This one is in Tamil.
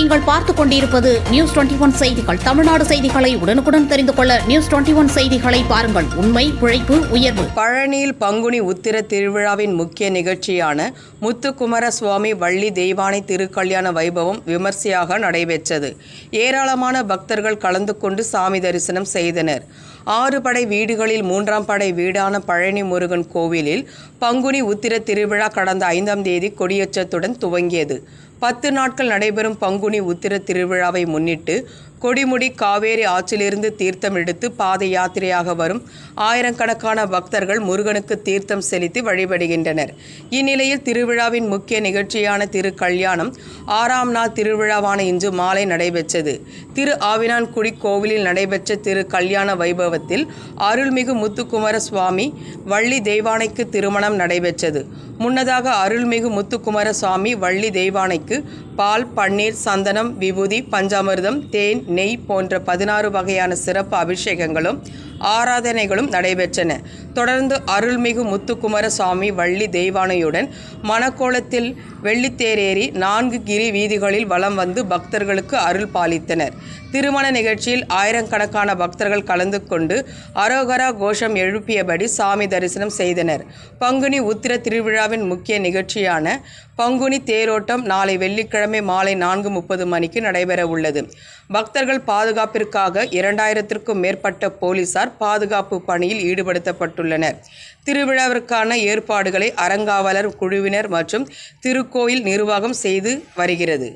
நீங்கள் பார்த்துக் கொண்டிருப்பது நியூஸ் 21 செய்திகள். தமிழ்நாடு செய்திகளை உடனுக்குடன் தெரிந்து கொள்ள நியூஸ் 21 செய்திகளை பாருங்கள். உண்மை, உழைப்பு, உயர்வு. பழனியில் பங்குனி உத்திர திருவிழாவின் முக்கிய நிகழ்ச்சியான முத்துக்குமர சுவாமி வள்ளி தெய்வானை திருக்கல்யாண வைபவம் விமர்சையாக நடைபெற்றது. ஏராளமான பக்தர்கள் கலந்து கொண்டு சாமி தரிசனம் செய்தனர். 6 படை வீடுகளில் 3ஆம் படை வீடான பழனி முருகன் கோவிலில் பங்குனி உத்திர திருவிழா கடந்த 5ஆம் தேதி கொடியேற்றத்துடன் துவங்கியது. 10 நாட்கள் நடைபெறும் பங்குனி உத்திர திருவிழாவை முன்னிட்டு கொடிமுடி காவேரி ஆற்றிலிருந்து தீர்த்தம் எடுத்து பாத யாத்திரையாக வரும் ஆயிரக்கணக்கான பக்தர்கள் முருகனுக்கு தீர்த்தம் செலுத்தி வழிபடுகின்றனர். இந்நிலையில் திருவிழாவின் முக்கிய நிகழ்ச்சியான திருக்கல்யாணம் 6ஆம் நாள் திருவிழாவான இன்று மாலை நடைபெற்றது. திரு ஆவினான்குடி கோவிலில் நடைபெற்ற திரு கல்யாண வைபவத்தில் அருள்மிகு முத்துக்குமர சுவாமி வள்ளி தெய்வானைக்கு திருமணம் நடைபெற்றது. முன்னதாக அருள்மிகு முத்துக்குமர சுவாமி வள்ளி தெய்வானைக்கு பால், பன்னீர், சந்தனம், விபூதி, பஞ்சாமிர்தம், தேன், நெய் போன்ற 16 வகையான சிறப்பு அபிஷேகங்களும் ஆராதனைகளும் நடைபெற்றன. தொடர்ந்து அருள்மிகு முத்துக்குமர சுவாமி வள்ளி தெய்வானையுடன் மணக்கோலத்தில் வெள்ளித்தேரேறி 4 கிரி வீதிகளில் வலம் வந்து பக்தர்களுக்கு அருள் பாலித்தனர். திருமண நிகழ்ச்சியில் ஆயிரக்கணக்கான பக்தர்கள் கலந்து கொண்டு அரோகரா கோஷம் எழுப்பியபடி சாமி தரிசனம் செய்தனர். பங்குனி உத்திர திருவிழாவின் முக்கிய நிகழ்ச்சியான பங்குனி தேரோட்டம் நாளை வெள்ளிக்கிழமை மாலை 4:30 மணிக்கு நடைபெற உள்ளது. பக்தர்கள் பாதுகாப்பிற்காக 2000க்கும் மேற்பட்ட போலீசார் பாதுகாப்பு பணியில் ஈடுபடுத்தப்பட்டுள்ளனர். திருவிழாவிற்கான ஏற்பாடுகளை அறங்காவலர் குழுவினர் மற்றும் திருக்கோயில் நிர்வாகம் செய்து வருகிறது.